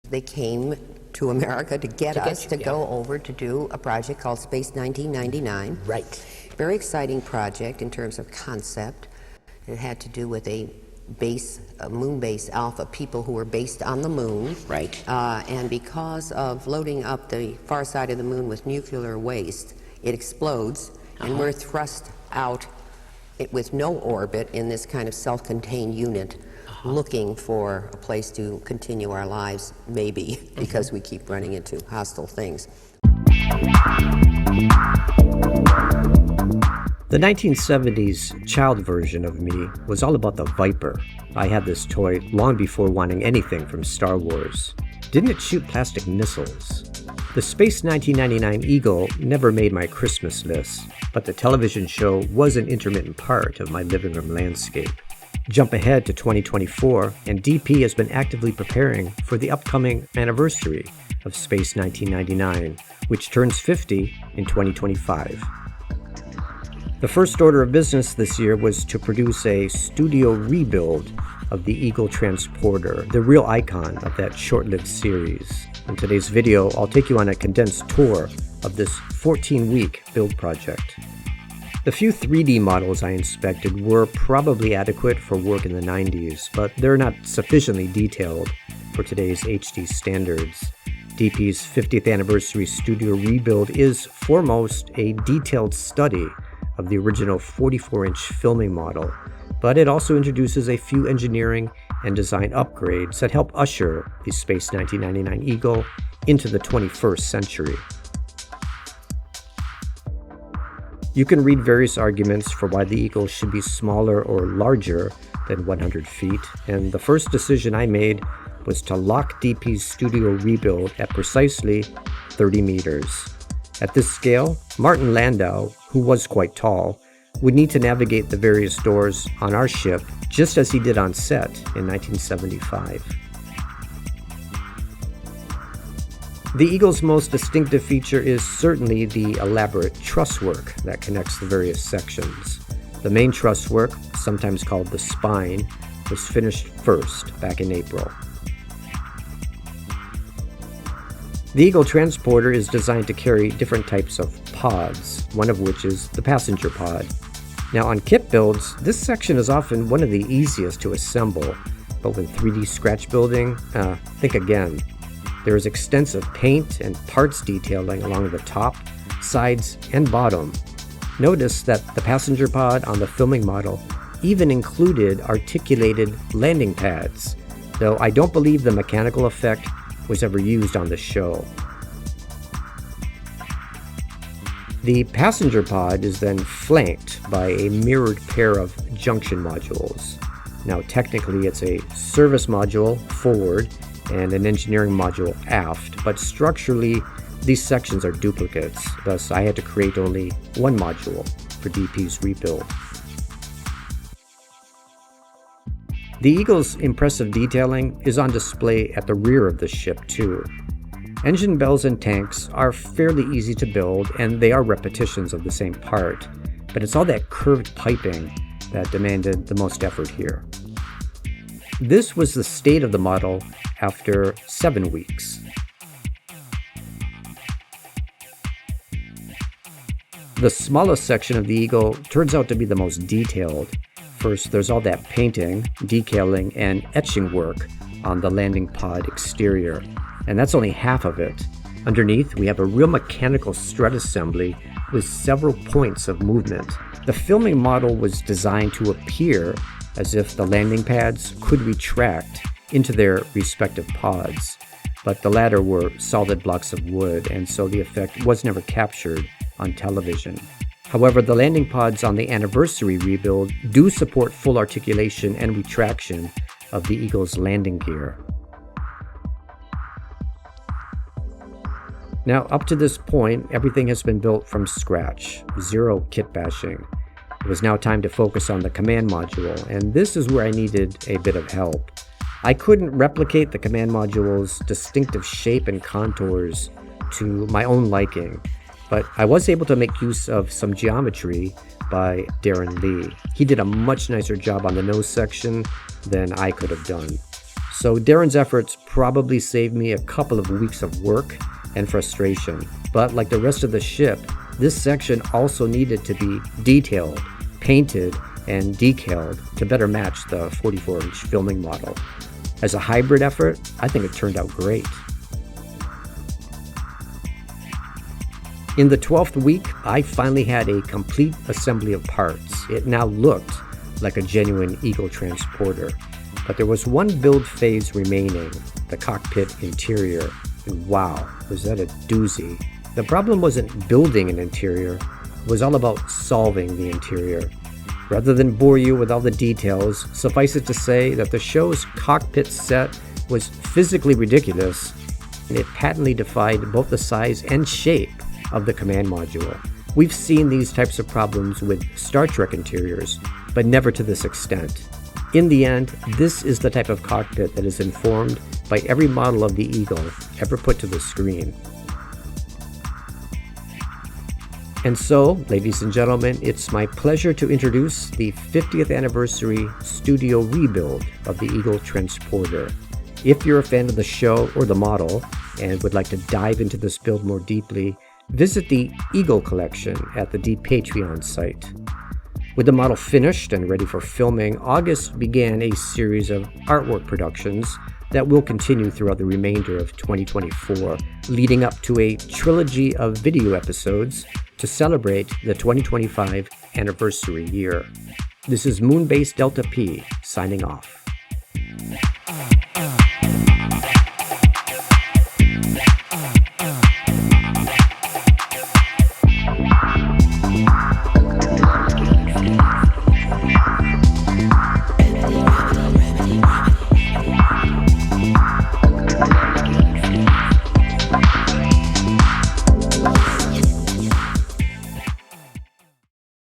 They came to America to get us to go over to do a project called Space 1999. Right. Very exciting project in terms of concept. It had to do with a moon base alpha, people who were based on the moon. Right. And because of loading up the far side of the moon with nuclear waste, it explodes, and we're thrust out with no orbit in this kind of self-contained unit, looking for a place to continue our lives, maybe, because we keep running into hostile things. The 1970s child version of me was all about the Viper. I had this toy long before wanting anything from Star Wars. Didn't it shoot plastic missiles? The Space 1999 Eagle never made my Christmas list, but the television show was an intermittent part of my living room landscape. Jump ahead to 2024, and DP has been actively preparing for the upcoming anniversary of Space 1999, which turns 50 in 2025. The first order of business this year was to produce a studio rebuild of the Eagle transporter, the real icon of that short-lived series. In today's video, I'll take you on a condensed tour of this 14-week build project. The few 3D models I inspected were probably adequate for work in the 90s, but they're not sufficiently detailed for today's HD standards. DP's 50th anniversary studio rebuild is foremost a detailed study of the original 44-inch filming model, but it also introduces a few engineering and design upgrades that help usher the Space 1999 Eagle into the 21st century. You can read various arguments for why the Eagle should be smaller or larger than 100 feet, and the first decision I made was to lock DP's studio rebuild at precisely 30 meters. At this scale, Martin Landau, who was quite tall, would need to navigate the various doors on our ship just as he did on set in 1975. The Eagle's most distinctive feature is certainly the elaborate truss work that connects the various sections. The main truss work, sometimes called the spine, was finished first back in April. The Eagle transporter is designed to carry different types of pods, one of which is the passenger pod. Now on kit builds, this section is often one of the easiest to assemble, but with 3D scratch building, think again. There is extensive paint and parts detailing along the top, sides, and bottom. Notice that the passenger pod on the filming model even included articulated landing pads, though I don't believe the mechanical effect was ever used on the show. The passenger pod is then flanked by a mirrored pair of junction modules. Now technically it's a service module forward and an engineering module aft, but structurally these sections are duplicates, thus I had to create only one module for DP's rebuild. The Eagle's impressive detailing is on display at the rear of the ship too. Engine bells and tanks are fairly easy to build, and they are repetitions of the same part, but it's all that curved piping that demanded the most effort here. This was the state of the model after 7 weeks. The smallest section of the Eagle turns out to be the most detailed. First, there's all that painting, decaling, and etching work on the landing pod exterior, and that's only half of it. Underneath, we have a real mechanical strut assembly with several points of movement. The filming model was designed to appear as if the landing pads could retract into their respective pods, but the latter were solid blocks of wood, and so the effect was never captured on television. However, the landing pods on the anniversary rebuild do support full articulation and retraction of the Eagle's landing gear. Now, up to this point, everything has been built from scratch, zero kit bashing. It was now time to focus on the command module, and this is where I needed a bit of help. I couldn't replicate the command module's distinctive shape and contours to my own liking, but I was able to make use of some geometry by Darren Lee. He did a much nicer job on the nose section than I could have done. So Darren's efforts probably saved me a couple of weeks of work and frustration. But like the rest of the ship, this section also needed to be detailed, painted, and decaled to better match the 44-inch filming model. As a hybrid effort, I think it turned out great. In the 12th week, I finally had a complete assembly of parts. It now looked like a genuine Eagle transporter. But there was one build phase remaining, the cockpit interior. And wow, was that a doozy. The problem wasn't building an interior, it was all about solving the interior. Rather than bore you with all the details, suffice it to say that the show's cockpit set was physically ridiculous, and it patently defied both the size and shape of the command module. We've seen these types of problems with Star Trek interiors, but never to this extent. In the end, this is the type of cockpit that is informed by every model of the Eagle ever put to the screen. And so, ladies and gentlemen, it's my pleasure to introduce the 50th anniversary studio rebuild of the Eagle Transporter. If you're a fan of the show or the model and would like to dive into this build more deeply, visit the Eagle collection at the Deep Patreon site. With the model finished and ready for filming, August began a series of artwork productions that will continue throughout the remainder of 2024, leading up to a trilogy of video episodes to celebrate the 2025 anniversary year. This is Moonbase Delta P signing off.